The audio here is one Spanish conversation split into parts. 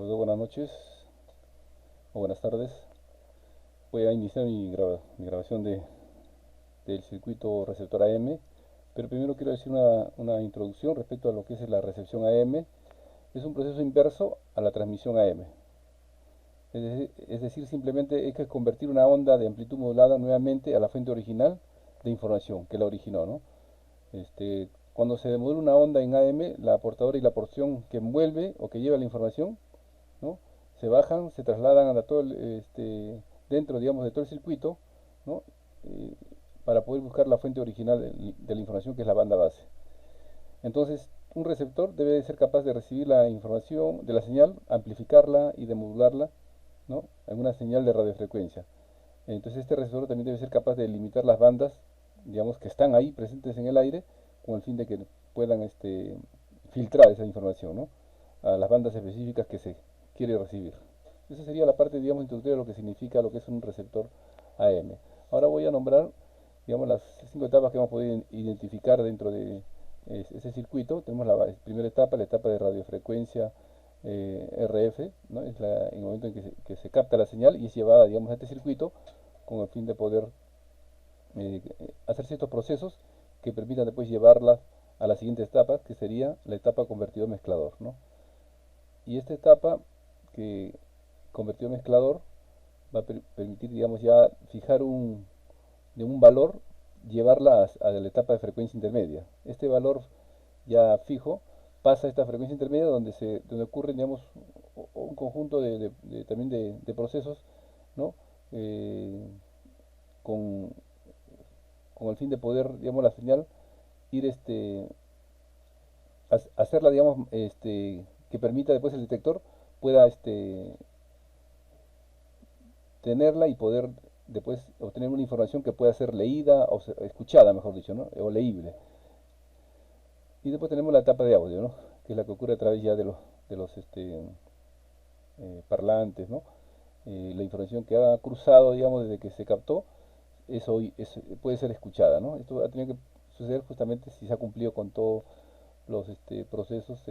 Profesor, buenas noches o buenas tardes. Voy a iniciar mi grabación del circuito receptor AM, pero primero quiero decir una introducción respecto a lo que es la recepción AM. Es un proceso inverso a la transmisión AM. Es decir, simplemente hay que convertir una onda de amplitud modulada nuevamente a la fuente original de información que la originó, ¿no? Cuando se demodula una onda en AM, la portadora y la porción que envuelve o que lleva la información, ¿no? Se bajan, se trasladan a todo dentro, digamos, de todo el circuito, ¿no? Eh, para poder buscar la fuente original de la información, que es la banda base. Entonces, un receptor debe de ser capaz de recibir la información de la señal, amplificarla y demodularla, ¿no? En una señal de radiofrecuencia. Entonces, este receptor también debe ser capaz de limitar las bandas, digamos, que están ahí presentes en el aire, con el fin de que puedan filtrar esa información, ¿no? A las bandas específicas que se quiere recibir. Esa sería la parte, digamos, introductoria de lo que significa lo que es un receptor AM. Ahora voy a nombrar, digamos, las 5 etapas que hemos podido identificar dentro de ese circuito. Tenemos la primera etapa, la etapa de radiofrecuencia RF, ¿no? Es en el momento en que se capta la señal y es llevada, digamos, a este circuito con el fin de poder hacer ciertos procesos que permitan después llevarlas a la siguiente etapa, que sería la etapa convertidor mezclador, ¿no? Y esta etapa que convertido mezclador va a permitir, digamos, ya fijar de un valor, llevarla a la etapa de frecuencia intermedia. Este valor ya fijo pasa a esta frecuencia intermedia donde ocurren, digamos, un conjunto también de procesos, ¿no? Eh, con, con el fin de poder, digamos, la señal ir hacerla, digamos, que permita después el detector pueda tenerla y poder después obtener una información que pueda ser leída o escuchada, mejor dicho, ¿no? O leíble. Y después tenemos la etapa de audio, ¿no? Que es la que ocurre a través ya de los parlantes, ¿no? La información que ha cruzado, digamos, desde que se captó, puede ser escuchada, ¿no? Esto ha tenido que suceder justamente si se ha cumplido con todos los procesos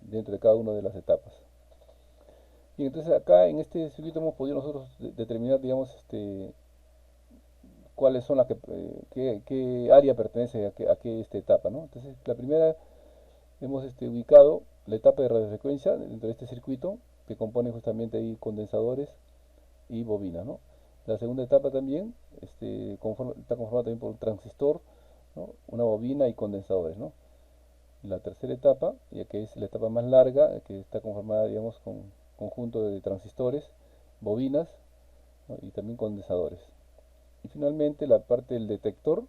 dentro de cada una de las etapas. Y entonces acá en este circuito hemos podido nosotros determinar, digamos, cuáles son qué área pertenece a qué etapa, ¿no? Entonces, la primera hemos ubicado la etapa de radiofrecuencia dentro de este circuito, que compone justamente ahí condensadores y bobinas, ¿no? La segunda etapa también está conformada también por un transistor, ¿no? Una bobina y condensadores, ¿no? La tercera etapa, ya que es la etapa más larga, que está conformada, digamos, con conjunto de transistores, bobinas, ¿no? Y también condensadores. Y finalmente la parte del detector,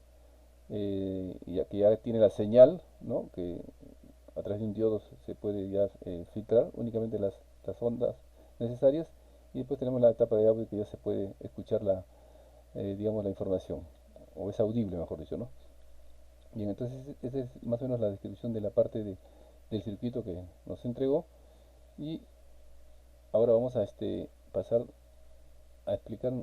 ya que ya tiene la señal, ¿no? Que a través de un diodo se puede ya filtrar únicamente las ondas necesarias. Y después tenemos la etapa de audio, que ya se puede escuchar digamos, la información, o es audible, mejor dicho, ¿no? Bien, entonces esa es más o menos la descripción de la parte del circuito que nos entregó. Y ahora vamos a pasar a explicar.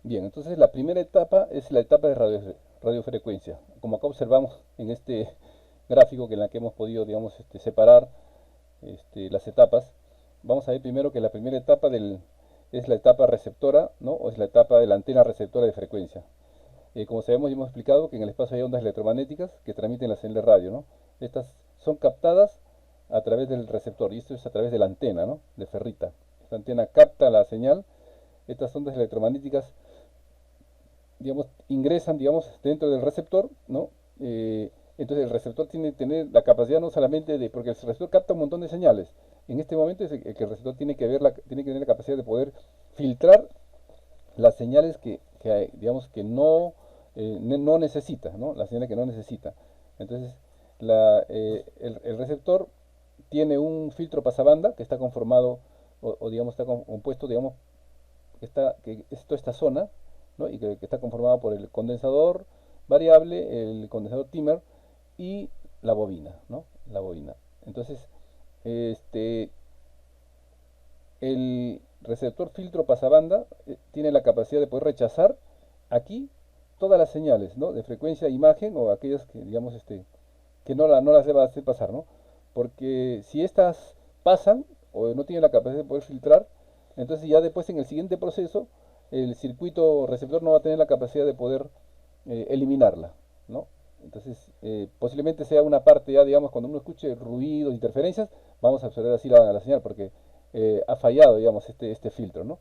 Bien, entonces la primera etapa es la etapa de radiofrecuencia. Como acá observamos en este gráfico, que en la que hemos podido, digamos, separar las etapas, vamos a ver primero que la primera etapa es la etapa receptora, ¿no? O es la etapa de la antena receptora de frecuencia. Como sabemos y hemos explicado, que en el espacio hay ondas electromagnéticas que transmiten la señal de radio, ¿no? Estas son captadas a través del receptor, y esto es a través de la antena, ¿no? De ferrita. Esta antena capta la señal. Estas ondas electromagnéticas, digamos, ingresan, digamos, dentro del receptor, ¿no? Entonces el receptor tiene que tener la capacidad no solamente porque el receptor capta un montón de señales. En este momento es el que el receptor tiene que tener la capacidad de poder filtrar las señales digamos, que no necesita, ¿no? Las señales que no necesita. Entonces, el receptor tiene un filtro pasabanda que está conformado, digamos, está compuesto, digamos, que es toda esta zona, ¿no? Y que está conformado por el condensador variable, el condensador dimmer y la bobina, ¿no? La bobina. Entonces, este, el receptor filtro pasabanda tiene la capacidad de poder rechazar aquí todas las señales, ¿no? De frecuencia e imagen o aquellas que, digamos, que no las deba hacer pasar, ¿no? Porque si estas pasan o no tienen la capacidad de poder filtrar, entonces ya después en el siguiente proceso el circuito receptor no va a tener la capacidad de poder eliminarla, ¿no? Entonces posiblemente sea una parte ya, digamos, cuando uno escuche ruidos, interferencias, vamos a absorber así la señal porque ha fallado, digamos, este filtro, ¿no?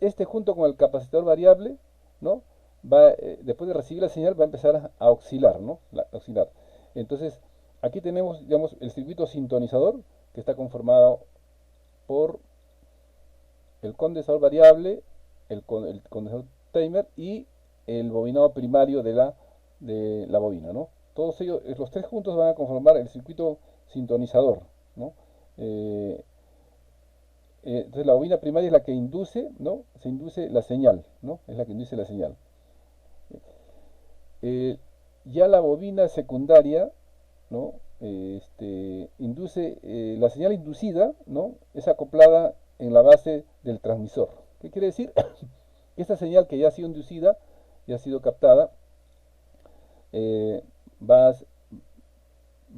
Este junto con el capacitor variable, ¿no? Después de recibir la señal va a empezar a oscilar, ¿no? Oscilar. Entonces, aquí tenemos, digamos, el circuito sintonizador que está conformado por el condensador variable, el condensador timer y el bobinado primario de la bobina, ¿no? Todos ellos, los tres juntos van a conformar el circuito sintonizador, ¿no? Eh, entonces la bobina primaria es la que induce, ¿no? Se induce la señal, ¿no? Es la que induce la señal. Eh, ya la bobina secundaria, ¿no? Induce, la señal inducida, ¿no? Es acoplada en la base del transmisor. ¿Qué quiere decir? Que esta señal que ya ha sido inducida, ya ha sido captada, eh, va, a,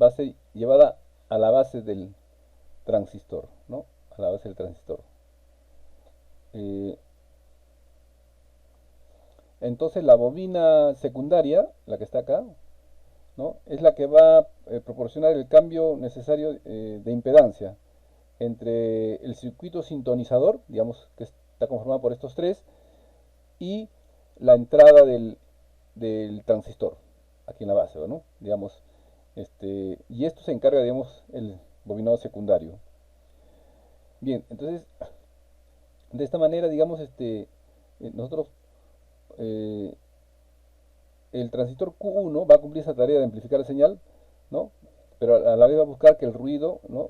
va a ser llevada a la base del transistor, ¿no? A la base del transistor. Eh, entonces la bobina secundaria, la que está acá, ¿no? Es la que va a proporcionar el cambio necesario de impedancia entre el circuito sintonizador, digamos que está conformado por estos tres, y la entrada del transistor, aquí en la base, ¿no? Digamos, y esto se encarga, digamos, el bobinado secundario. Bien, entonces, de esta manera, digamos, nosotros, eh, el transistor Q1 va a cumplir esa tarea de amplificar la señal, ¿no? Pero a la vez va a buscar que el ruido, ¿no?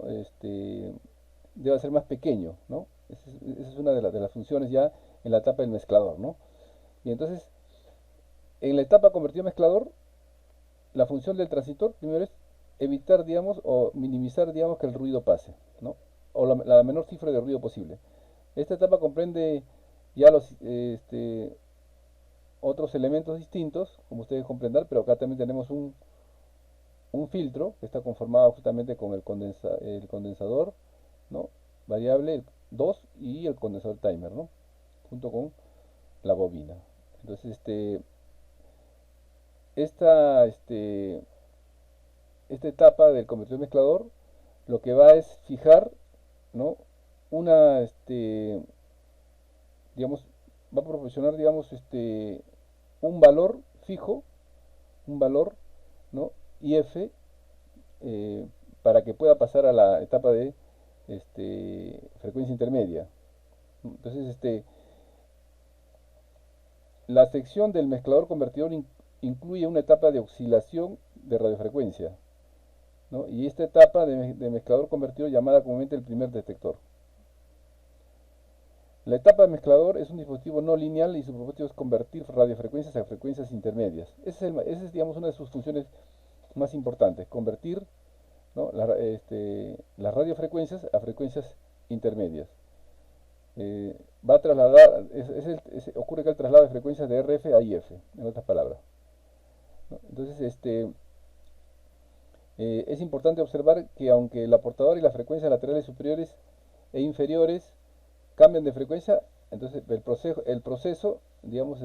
Deba ser más pequeño, ¿no? Esa es una de las funciones ya en la etapa del mezclador, ¿no? Y entonces, en la etapa convertido a mezclador, la función del transistor primero es evitar, digamos, o minimizar, digamos, que el ruido pase, ¿no? O la menor cifra de ruido posible. Esta etapa comprende ya los otros elementos distintos, como ustedes comprenderán, pero acá también tenemos un filtro que está conformado justamente con el condensador, ¿no? Variable 2 y el condensador timer, ¿no? Junto con la bobina. Entonces, esta, este, esta etapa del convertidor mezclador lo que va es fijar, ¿no? Una, digamos, va a proporcionar, digamos, un valor fijo, un valor, ¿no? IF, eh, para que pueda pasar a la etapa de frecuencia intermedia. Entonces, la sección del mezclador convertidor incluye una etapa de oscilación de radiofrecuencia, ¿no? Y esta etapa de mezclador convertidor llamada comúnmente el primer detector. La etapa de mezclador es un dispositivo no lineal y su propósito es convertir radiofrecuencias a frecuencias intermedias. Esa es, digamos, una de sus funciones más importantes, convertir, ¿no? Las radiofrecuencias a frecuencias intermedias. Va a trasladar, ocurre que el traslado de frecuencias de RF a IF, en otras palabras, ¿no? Entonces, es importante observar que aunque el aportador y las frecuencias laterales superiores e inferiores cambian de frecuencia, entonces el proceso digamos,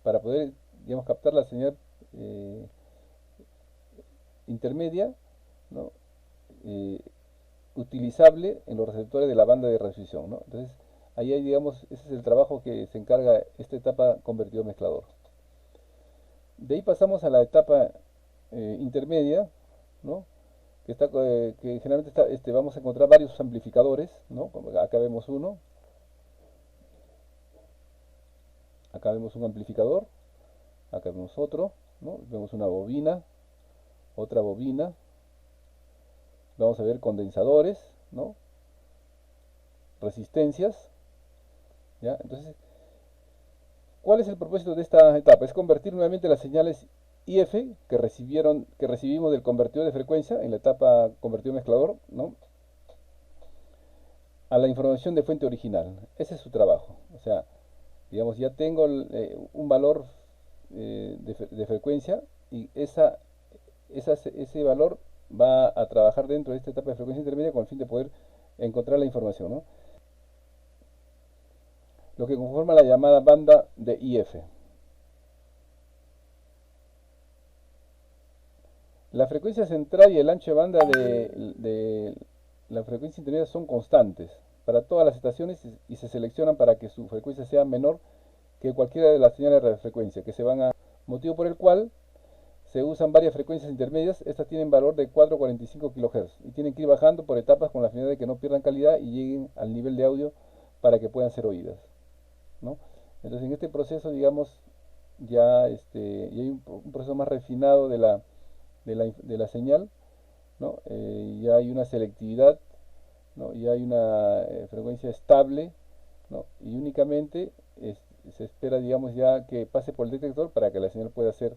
para poder, digamos, captar la señal eh, intermedia, ¿no? Eh, utilizable en los receptores de la banda de radiodifusión, ¿no? Entonces, ahí hay, digamos, ese es el trabajo que se encarga esta etapa convertido mezclador. De ahí pasamos a la etapa intermedia, ¿no? Que generalmente vamos a encontrar varios amplificadores, ¿no? Como acá vemos uno, acá vemos un amplificador, acá vemos otro, ¿no? Vemos una bobina, otra bobina, vamos a ver condensadores, ¿no? Resistencias, ¿ya? Entonces, ¿cuál es el propósito de esta etapa? Es convertir nuevamente las señales IF que recibimos del convertidor de frecuencia en la etapa convertido mezclador, ¿no? A la información de fuente original. Ese es su trabajo. O sea, Digamos, ya tengo un valor de frecuencia y ese valor va a trabajar dentro de esta etapa de frecuencia intermedia con el fin de poder encontrar la información, ¿no? Lo que conforma la llamada banda de IF. La frecuencia central y el ancho de banda de la frecuencia intermedia son constantes para todas las estaciones y se seleccionan para que su frecuencia sea menor que cualquiera de las señales de radiofrecuencia que se van a, motivo por el cual se usan varias frecuencias intermedias. Estas tienen valor de 445 kHz y tienen que ir bajando por etapas con la finalidad de que no pierdan calidad y lleguen al nivel de audio para que puedan ser oídas, ¿no? Entonces en este proceso, digamos, ya hay un proceso más refinado de la señal, ¿no? Ya hay una selectividad, ¿no? Ya hay una frecuencia estable, ¿no? Y únicamente se espera, digamos, ya que pase por el detector para que la señal pueda ser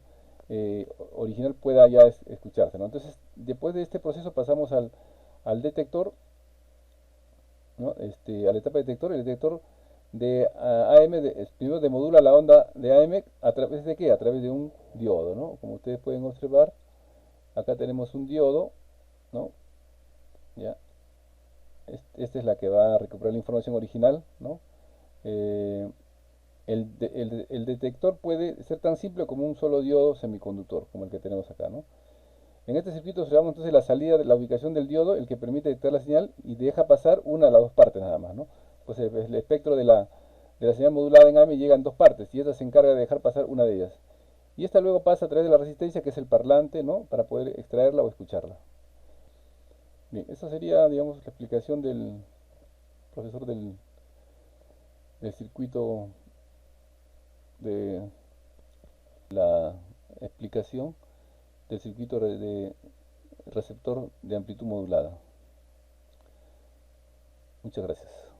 original, pueda ya escucharse, ¿no? Entonces, después de este proceso pasamos al detector, ¿no? A la etapa de detector. El detector de AM, primero demodula la onda de AM a través de qué? A través de un diodo, ¿no? Como ustedes pueden observar, acá tenemos un diodo, ¿no? Ya, esta es la que va a recuperar la información original, ¿no? Eh, el detector puede ser tan simple como un solo diodo semiconductor, como el que tenemos acá, ¿no? En este circuito observamos entonces la salida de la ubicación del diodo, el que permite detectar la señal y deja pasar una de las dos partes nada más, ¿no? Pues el espectro de la señal modulada en AM llega en dos partes y esta se encarga de dejar pasar una de ellas. Y esta luego pasa a través de la resistencia, que es el parlante, ¿no? Para poder extraerla o escucharla. Bien, esa sería, digamos, la explicación del profesor del circuito, de la explicación del circuito de receptor de amplitud modulada. Muchas gracias.